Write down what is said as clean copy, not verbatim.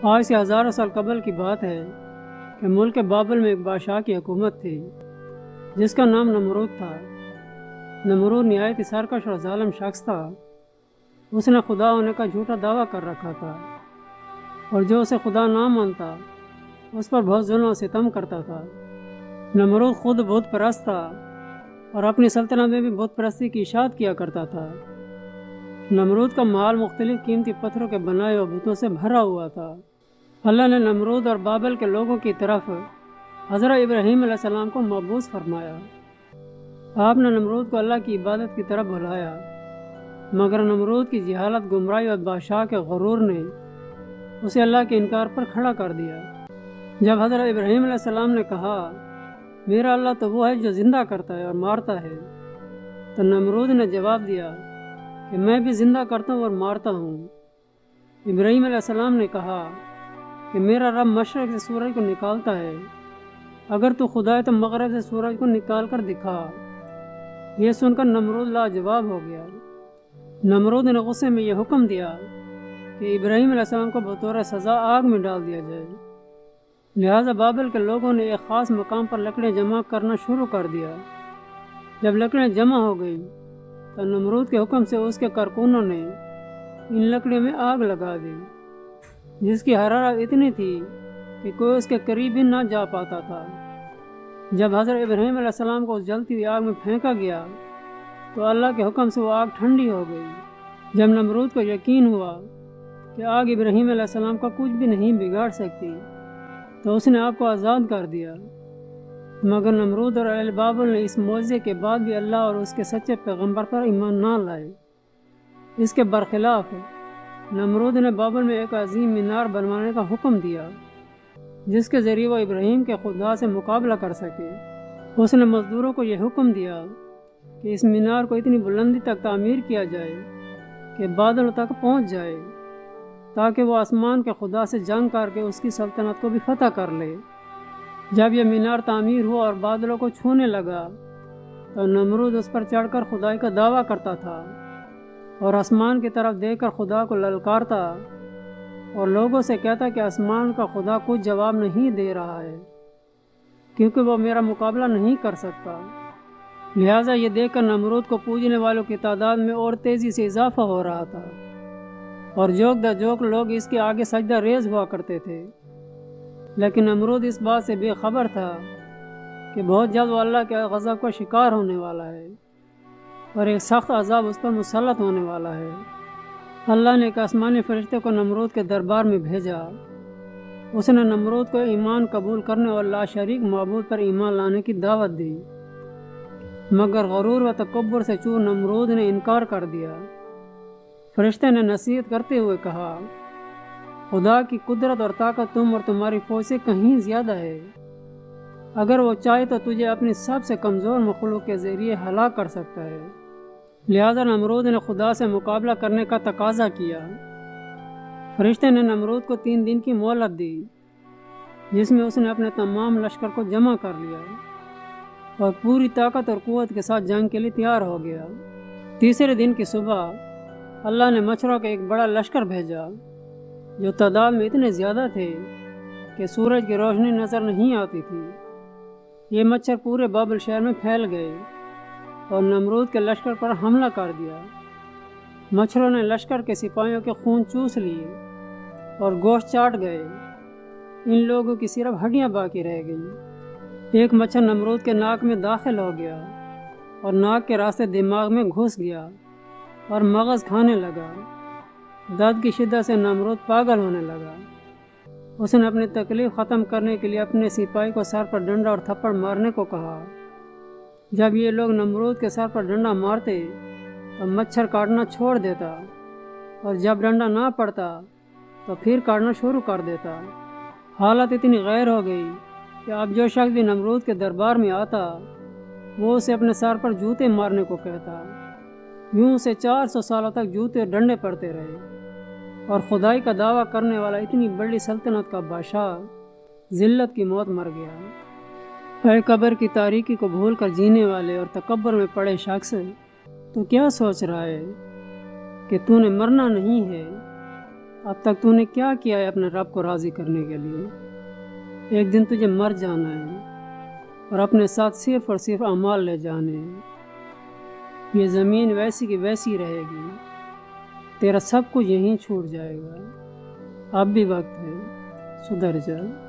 آج سے ہزاروں سال قبل کی بات ہے کہ ملک بابل میں ایک بادشاہ کی حکومت تھی جس کا نام نمرود تھا۔ نمرود نہایت ہی سرکش اور ظالم شخص تھا۔ اس نے خدا ہونے کا جھوٹا دعویٰ کر رکھا تھا اور جو اسے خدا نہ مانتا اس پر بہت ظلم و ستم کرتا تھا۔ نمرود خود بت پرست تھا اور اپنی سلطنت میں بھی بت پرستی کی اشاعت کیا کرتا تھا۔ نمرود کا محل مختلف قیمتی پتھروں کے بنائے ہوئے بتوں سے بھرا ہوا تھا۔ اللہ نے نمرود اور بابل کے لوگوں کی طرف حضرت ابراہیم علیہ السلام کو مبعوث فرمایا۔ آپ نے نمرود کو اللہ کی عبادت کی طرف بلایا، مگر نمرود کی جہالت، گمراہی اور بادشاہ کے غرور نے اسے اللہ کے انکار پر کھڑا کر دیا۔ جب حضرت ابراہیم علیہ السلام نے کہا میرا اللہ تو وہ ہے جو زندہ کرتا ہے اور مارتا ہے، تو نمرود نے جواب دیا کہ میں بھی زندہ کرتا ہوں اور مارتا ہوں۔ ابراہیم علیہ السلام نے کہا کہ میرا رب مشرق سے سورج کو نکالتا ہے، اگر تو خدا ہے تو مغرب سے سورج کو نکال کر دکھا۔ یہ سن کر نمرود لاجواب ہو گیا۔ نمرود نے غصے میں یہ حکم دیا کہ ابراہیم علیہ السلام کو بطور سزا آگ میں ڈال دیا جائے۔ لہٰذا بابل کے لوگوں نے ایک خاص مقام پر لکڑیاں جمع کرنا شروع کر دیا۔ جب لکڑیاں جمع ہو گئیں تو نمرود کے حکم سے اس کے کارکنوں نے ان لکڑیوں میں آگ لگا دی، جس کی حرارت اتنی تھی کہ کوئی اس کے قریب بھی نہ جا پاتا تھا۔ جب حضرت ابراہیم علیہ السلام کو اس جلتی ہوئی آگ میں پھینکا گیا تو اللہ کے حکم سے وہ آگ ٹھنڈی ہو گئی۔ جب نمرود کو یقین ہوا کہ آگ ابراہیم علیہ السلام کا کچھ بھی نہیں بگاڑ سکتی تو اس نے آپ کو آزاد کر دیا، مگر نمرود اور اہل بابل نے اس معجزے کے بعد بھی اللہ اور اس کے سچے پیغمبر پر ایمان نہ لائے۔ اس کے برخلاف نمرود نے بابل میں ایک عظیم مینار بنوانے کا حکم دیا جس کے ذریعے وہ ابراہیم کے خدا سے مقابلہ کر سکے۔ اس نے مزدوروں کو یہ حکم دیا کہ اس مینار کو اتنی بلندی تک تعمیر کیا جائے کہ بادلوں تک پہنچ جائے، تاکہ وہ آسمان کے خدا سے جنگ کر کے اس کی سلطنت کو بھی فتح کر لے۔ جب یہ مینار تعمیر ہوا اور بادلوں کو چھونے لگا تو نمرود اس پر چڑھ کر خدائی کا دعویٰ کرتا تھا اور آسمان کی طرف دیکھ کر خدا کو للکارتا اور لوگوں سے کہتا کہ آسمان کا خدا کچھ جواب نہیں دے رہا ہے کیونکہ وہ میرا مقابلہ نہیں کر سکتا۔ لہٰذا یہ دیکھ کر نمرود کو پوجنے والوں کی تعداد میں اور تیزی سے اضافہ ہو رہا تھا اور جوک دا جوک لوگ اس کے آگے سجدہ ریز ہوا کرتے تھے۔ لیکن نمرود اس بات سے بے خبر تھا کہ بہت جلد وہ اللہ کے غضب کا شکار ہونے والا ہے اور ایک سخت عذاب اس پر مسلط ہونے والا ہے۔ اللہ نے ایک آسمانی فرشتے کو نمرود کے دربار میں بھیجا۔ اس نے نمرود کو ایمان قبول کرنے اور لا شریک معبود پر ایمان لانے کی دعوت دی، مگر غرور و تکبر سے چور نمرود نے انکار کر دیا۔ فرشتے نے نصیحت کرتے ہوئے کہا خدا کی قدرت اور طاقت تم اور تمہاری فوج سے کہیں زیادہ ہے۔ اگر وہ چاہے تو تجھے اپنی سب سے کمزور مخلوق کے ذریعے ہلاک کر سکتا ہے۔ لہذا نمرود نے خدا سے مقابلہ کرنے کا تقاضا کیا۔ فرشتے نے نمرود کو 3 دن کی مہلت دی جس میں اس نے اپنے تمام لشکر کو جمع کر لیا اور پوری طاقت اور قوت کے ساتھ جنگ کے لیے تیار ہو گیا۔ تیسرے دن کی صبح اللہ نے مچھروں کا ایک بڑا لشکر بھیجا جو تعداد میں اتنے زیادہ تھے کہ سورج کی روشنی نظر نہیں آتی تھی۔ یہ مچھر پورے بابل شہر میں پھیل گئے اور نمرود کے لشکر پر حملہ کر دیا۔ مچھروں نے لشکر کے سپاہیوں کے خون چوس لیے اور گوشت چاٹ گئے۔ ان لوگوں کی صرف ہڈیاں باقی رہ گئیں۔ ایک مچھر نمرود کے ناک میں داخل ہو گیا اور ناک کے راستے دماغ میں گھس گیا اور مغز کھانے لگا۔ درد کی شدت سے نمرود پاگل ہونے لگا۔ اس نے اپنی تکلیف ختم کرنے کے لیے اپنے سپاہی کو سر پر ڈنڈا اور تھپڑ مارنے کو کہا۔ جب یہ لوگ نمرود کے سر پر ڈنڈا مارتے تو مچھر کاٹنا چھوڑ دیتا اور جب ڈنڈا نہ پڑتا تو پھر کاٹنا شروع کر دیتا۔ حالت اتنی غیر ہو گئی کہ اب جو شخص بھی نمرود کے دربار میں آتا وہ اسے اپنے سر پر جوتے مارنے کو کہتا۔ یوں اسے 400 سالوں تک جوتے اور ڈنڈے پڑتے رہے اور خدائی کا دعویٰ کرنے والا اتنی بڑی سلطنت کا بادشاہ ذلت کی موت مر گیا۔ اے قبر کی تاریکی کو بھول کر جینے والے اور تکبر میں پڑے شخص، تو کیا سوچ رہا ہے کہ تو نے مرنا نہیں ہے؟ اب تک تو نے کیا کیا ہے اپنے رب کو راضی کرنے کے لیے؟ ایک دن تجھے مر جانا ہے اور اپنے ساتھ صرف اور صرف اعمال لے جانے ہیں۔ یہ زمین ویسی کی ویسی رہے گی، تیرا سب کچھ یہیں چھوٹ جائے گا۔ اب بھی وقت ہے، سدھر جا۔